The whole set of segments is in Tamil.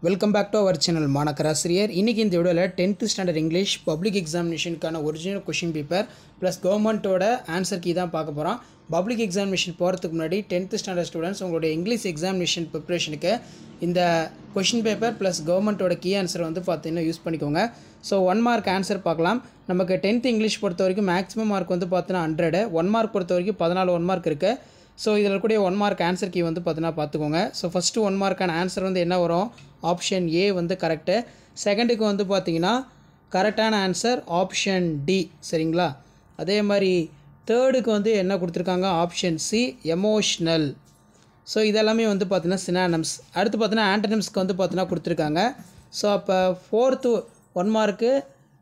Welcome back to our channel மாணக்கராசிரியர். இன்றைக்கி இந்த வீடியோவில் 10th ஸ்டாண்டர்ட் இங்கிலீஷ் பப்ளிக் எக்ஸாமினேஷனுக்கான ஒரிஜினல் கொஷின் பேப்பர் ப்ளஸ் கவர்மெண்ட்டோட ஆன்சர் கீ தான் பார்க்க போகிறோம். பப்ளிக் எக்ஸாமினேஷன் போகிறதுக்கு முன்னாடி 10th ஸ்டாண்டர்ட் ஸ்டூடெண்ட்ஸ் உங்களுடைய இங்கிலீஷ் எக்ஸாமினேஷன் ப்ரிப்ரேஷனுக்கு இந்த கொஷின் பேப்பர் ப்ளஸ் கவர்மெண்ட்டோட கீ ஆன்சர் வந்து பார்த்தீங்கன்னா யூஸ் பண்ணிக்கோங்க. ஸோ 1 மார்க் ஆன்சர் பார்க்கலாம். நமக்கு 10th இங்கிலீஷ் பொறுத்த வரைக்கும் மேக்ஸிமம் மார்க் வந்து பார்த்தீங்கன்னா 100, 1 மார்க் பொறுத்த வரைக்கும் 14 1 மார்க் இருக்குது. ஸோ இதில் இருக்கக்கூடிய 1 மார்க் ஆன்சர் கீ வந்து பார்த்தீங்கன்னா பார்த்துக்கோங்க. ஸோ ஃபஸ்ட்டு 1 மார்க்கான ஆன்சர் வந்து என்ன வரும்? ஆப்ஷன் ஏ வந்து கரெக்டு. செகண்டுக்கு வந்து பார்த்தீங்கன்னா கரெக்டான ஆன்சர் ஆப்ஷன் டி. சரிங்களா? அதே மாதிரி தேர்டுக்கு வந்து என்ன கொடுத்துருக்காங்க? Option C emotional. ஸோ இதெல்லாமே வந்து பார்த்தீங்கன்னா சினானம்ஸ். அடுத்து பார்த்தீங்கன்னா ஆண்டனிம்ஸ்க்கு வந்து பார்த்தீங்கன்னா கொடுத்துருக்காங்க. ஸோ அப்போ ஃபோர்த்து 1 மார்க்கு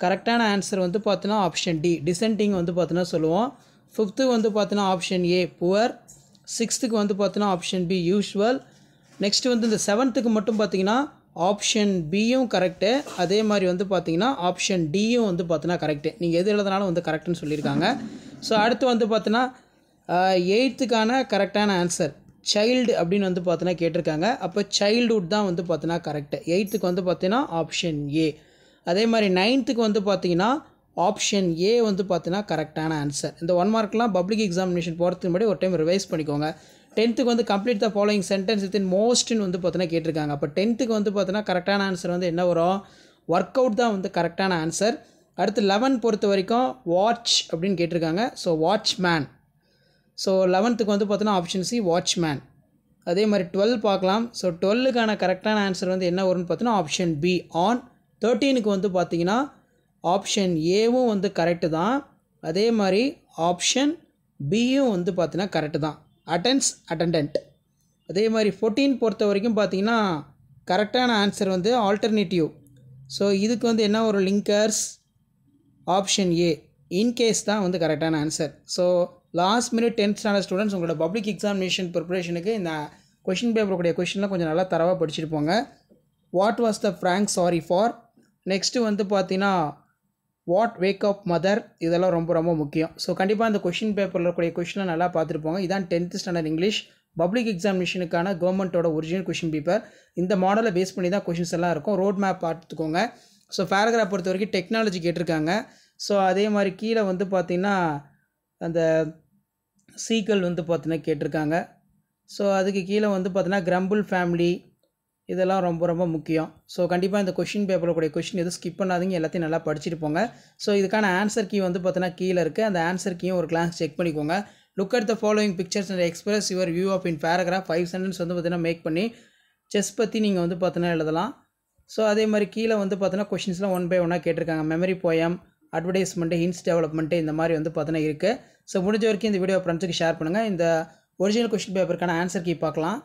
கரெக்டான ஆன்சர் வந்து பார்த்தீங்கன்னா ஆப்ஷன் டி டிசென்டிங் வந்து பார்த்தீங்கன்னா சொல்லுவோம். ஃபிஃப்த்து வந்து பார்த்தீங்கன்னா ஆப்ஷன் ஏ புவர். சிக்ஸ்த்துக்கு வந்து பார்த்தீங்கன்னா ஆப்ஷன் பி யூஷுவல். நெக்ஸ்ட்டு வந்து இந்த 7த்துக்கு மட்டும் பார்த்தீங்கன்னா ஆப்ஷன் பியும் கரெக்டு. அதே மாதிரி வந்து பார்த்தீங்கன்னா ஆப்ஷன் டியும் வந்து பார்த்தீங்கன்னா கரெக்டு. நீங்கள் எது எழுதினாலும் வந்து கரெக்டுன்னு சொல்லியிருக்காங்க. ஸோ அடுத்து வந்து பார்த்தீங்கன்னா 8த்துக்கான கரெக்டான ஆன்சர் சைல்டு அப்படின்னு வந்து பார்த்தீங்கன்னா கேட்டிருக்காங்க. அப்போ சைல்டுஹுட் தான் வந்து பார்த்தீங்கன்னா கரெக்டு. 8த்துக்கு வந்து பார்த்தீங்கன்னா ஆப்ஷன் ஏ. அதே மாதிரி 9த்துக்கு வந்து பார்த்தீங்கன்னா ஆப்ஷன் ஏ வந்து பார்த்தீங்கன்னா கரெக்டான ஆன்சர். இந்த 1 மார்க்லாம் பப்ளிக் எக்ஸாமினேஷன் போகிறதுக்கு முன்னாடி ஒரு டைம் ரிவைஸ் பண்ணிக்கோங்க. 10த்துக்கு வந்து complete the following sentence within மோஸ்ட்னு வந்து பார்த்தீங்கன்னா கேட்டிருக்காங்க. அப்போ 10த்துக்கு வந்து பார்த்தீங்கன்னா கரெக்டான ஆன்சர் வந்து என்ன வரும்? ஒர்க் அவுட் தான் வந்து கரெக்டான ஆன்சர். அடுத்து 11 பொறுத்த வரைக்கும் வாட்ச் அப்படின்னு கேட்டிருக்காங்க. So watchman. ஸோ 11த்துக்கு வந்து பார்த்தீங்கன்னா ஆப்ஷன் சி வாட்ச்மேன். அதே மாதிரி 12 பார்க்கலாம். ஸோ 12க்கான கரெக்டான ஆன்சர் வந்து என்ன வரும்னு பார்த்தீங்கன்னா ஆப்ஷன் பி ஆன். 13க்கு வந்து பார்த்தீங்கன்னா ஆப்ஷன் ஏவும் வந்து கரெக்டு தான். அதே மாதிரி ஆப்ஷன் பியும் வந்து பார்த்தீங்கன்னா கரெக்டு தான். Attends attendant. அதே மாதிரி 14 பொறுத்த வரைக்கும் பார்த்தீங்கன்னா கரெக்டான ஆன்சர் வந்து ஆல்டர்னேட்டிவ். ஸோ இதுக்கு வந்து என்ன ஒரு லிங்கர்ஸ்? ஆப்ஷன் ஏ இன்கேஸ் தான் வந்து கரெக்டான answer. So last minute 10th standard students உங்களோட பப்ளிக் எக்ஸாமினேஷன் ப்ரிப்பரேஷனுக்கு இந்த கொஷின் பேப்பருடைய கொஷின்லாம் கொஞ்சம் நல்லா தரவாக படிச்சுட்டு போங்க. What was the frank sorry for? Next வந்து பார்த்தீங்கன்னா வாட் வேக் அப் மதர். இதெல்லாம் ரொம்ப ரொம்ப முக்கியம். ஸோ கண்டிப்பாக இந்த கொஷின் பேப்பரில் இருக்கக்கூடிய கொஷினை நல்லா பார்த்துருப்போங்க. இதான் 10th ஸ்டாண்டர்ட் இங்கிலீஷ் பப்ளிக் எக்ஸாமினேஷனுக்கான கவர்மெண்ட்டோட ஒரிஜினல் கொஷின் பேப்பர். இந்த மாடலை பேஸ் பண்ணி தான் கொஷின்ஸ் எல்லாம் இருக்கும். ரோட் மேப் பார்த்துக்கோங்க. ஸோ பேராகிராஃப் பொறுத்த வரைக்கும் டெக்னாலஜி கேட்டிருக்காங்க. ஸோ அதே மாதிரி கீழே வந்து பார்த்திங்கன்னா அந்த சீக்வல் வந்து பார்த்தீங்கன்னா கேட்டிருக்காங்க. ஸோ அதுக்கு கீழே வந்து பார்த்தீங்கன்னா கிரம்பிள் ஃபேமிலி இதெல்லாம் ரொம்ப ரொம்ப முக்கியம். ஸோ கண்டிப்பாக இந்த கொஷின் பேப்பரில் கூடிய கொஷின் எதுவும் ஸ்கிப் பண்ணாதீங்க. எல்லாத்தையும் நல்லா படிச்சுட்டு போங்க. ஸோ இதுக்கான ஆன்சர் கீ வந்து பார்த்தீங்கன்னா கீழே இருக்குது. அந்த ஆன்சர் கீயும் ஒரு கிளாஸ் செக் பண்ணிக்கோங்க. Look at the following pictures and express your view of in paragraph 5 sentence வந்து பார்த்தீங்கன்னா மேக் பண்ணி செஸ் பற்றி நீங்கள் வந்து பார்த்தீங்கன்னா எழுதலாம். ஸோ அதே மாதிரி கீழே வந்து பார்த்தீங்கன்னா கொஷின்ஸ்லாம் 1 by 1 கேட்டிருக்காங்க. Memory poem, advertisement, hints development இந்த மாதிரி வந்து பார்த்தீங்கன்னா இருக்குது. ஸோ முடிஞ்ச வரைக்கும் இந்த வீடியோ ஃப்ரெண்ட்ஸுக்கு ஷேர் பண்ணுங்கள். இந்த ஒரிஜினல் கொஷின் பேப்பருக்கான ஆன்சர் கீ பார்க்கலாம்.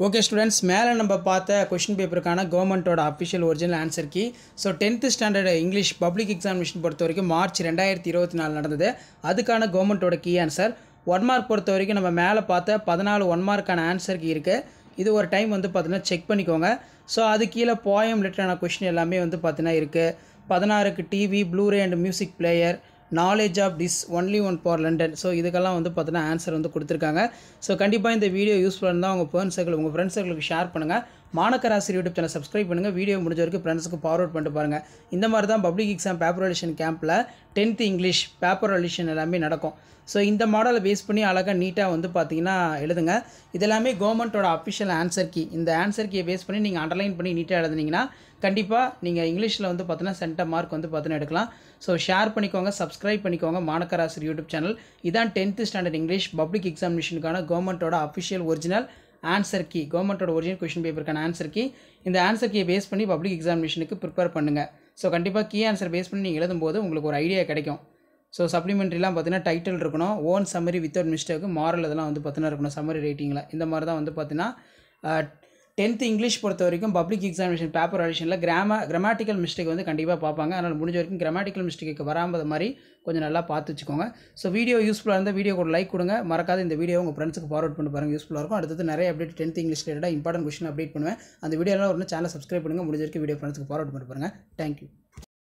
ஓகே ஸ்டூடெண்ட்ஸ், மேலே நம்ம பார்த்த கொஷின் பேப்பருக்கான கவர்மெண்ட்டோட official original answer key. So 10th standard English public examination பொறுத்த வரைக்கும் மார்ச் 2024 நடந்தது. அதுக்கான கவர்மெண்ட்டோட கீ ஆன்சர் 1 மார்க் பொறுத்த வரைக்கும் நம்ம மேலே பார்த்த 14 1 மார்க்கான ஆன்சர் கீ இருக்குது. இது ஒரு டைம் வந்து பார்த்தீங்கன்னா செக் பண்ணிக்கோங்க. ஸோ அது கீழே போயம் ரிலேட்டடான கொஷின் எல்லாமே வந்து பார்த்தீங்கன்னா இருக்குது. 16க்கு TV, Blu-ray and music player, knowledge of this only one for London. So இதுக்கெல்லாம் வந்து பார்த்தீங்கன்னா ஆன்சர் வந்து கொடுத்துருக்காங்க. ஸோ கண்டிப்பாக இந்த வீடியோ யூஸ்ஃபுல்லாக இருந்தால் உங்கள் ஃப்ரெண்ட்ஸ் சர்க்கிளுக்கு ஷேர் பண்ணுங்கள். மாணக்கராசிரியர் யூடியூப் சேனல் சப்ஸ்கிரைப் பண்ணுங்கள். வீடியோ முடிஞ்ச வரைக்கும் ஃப்ரெண்ட்ஸுக்கு ஃபார்வர்ட் பண்ணிட்டு பாருங்கள். இந்த மாதிரி தான் பப்ளிக் எக்ஸாம் பேப்பர் ரிலேஷன் கேம்பில் 10th இங்கிலீஷ் பேப்பர் ரிலேஷன் எல்லாமே நடக்கும். ஸோ இந்த மாடலை பேஸ் பண்ணி அழகாக நீட்டாக வந்து பார்த்தீங்கன்னா எழுதுங்க. இதெல்லாமே கவர்மெண்ட்டோட அஃபிஷியல் ஆன்சர் கீ. இந்த ஆன்சர் கீயை பேஸ் பண்ணி நீங்கள் அண்டர்லைன் பண்ணி நீட்டாக எழுதுனீங்கன்னா கண்டிப்பாக நீங்கள் இங்கிலீஷில் வந்து பார்த்தீங்கன்னா சென்டர் மார்க் வந்து பார்த்தீங்கன்னா எடுக்கலாம். ஸோ ஷேர் பண்ணிக்கோங்க, சப்ஸ்கிரைப் பண்ணிக்கோங்க மாணக்கராசிரியர் யூடியூப் சேனல். இதான் 10th ஸ்டாண்டர்ட் இங்கிலீஷ் பப்ளிக் எக்ஸாமினேஷனுக்கான கவர்மெண்ட்டோட அஃபிஷியல் ஒரிஜினல் ஆன்சர் கீ, கவர்மெண்ட்டோட ஒரிஜினல் கொஷின் பேப்பருக்கான ஆன்சர் கீ. இந்த ஆன்சர் கீயை பேஸ் பண்ணி பப்ளிக் எக்ஸாமினேஷனுக்கு ப்ரிப்பேர் பண்ணுங்கள். ஸோ கண்டிப்பாக கீ ஆன்சர் பேஸ் பண்ணி நீங்கள் எழுதும்போது உங்களுக்கு ஒரு ஐடியா கிடைக்கும். ஸோ சப்ளிமெண்ட்ரிலாம் பார்த்தீங்கன்னா டைட்டில் இருக்கணும், own summary without mistake, moral இதெல்லாம் வந்து பார்த்தீங்கன்னா இருக்கணும் சம்மரி ரேட்டிங்கில். இந்த மாதிரி தான் வந்து பார்த்தீங்கன்னா 10th இங்கிலீஷ் பொறுத்த வரைக்கும் பப்ளிக் எக்ஸாமினேஷன் பேப்பர் அடிஷனில் கிராமட்டிக்கல் மிஸ்டேக் வந்து கண்டிப்பாக பார்ப்பாங்க. அதனால் முடிஞ்ச வரைக்கும் கிராமட்டிக்கல் மிஸ்டேக்கு வராமல் மாதிரி கொஞ்சம் நல்லா பார்த்து வச்சுக்கோங்க. ஸோ வீடியோ யூஸ்ஃபுல்லாக இருந்தால் வீடியோ ஒரு லைக் கொடுங்க. மறக்காத இந்த வீடியோ உங்கள் ஃப்ரெண்ட்ஸுக்கு ஃபார்வர்ட் பண்ணி பாருங்கள், யூஸ்ஃபுல்லாக இருக்கும். அடுத்தது நிறைய அப்டேட் 10th இங்கிலீஷ் ரிலேட்டடாக இம்பார்ட்டன்ட் கொஸ்டின் அப்டேட் பண்ணுவேன். அந்த வீடியோலாம் ஒரு சேனல் சப்ஸ்கிரைப் பண்ணுங்கள். முடிஞ்ச வரைக்கும் வீடியோ ஃப்ரெண்ட்ஸுக்கு ஃபார்வர்ட் பண்ணி பாருங்கள். தேங்க்யூ.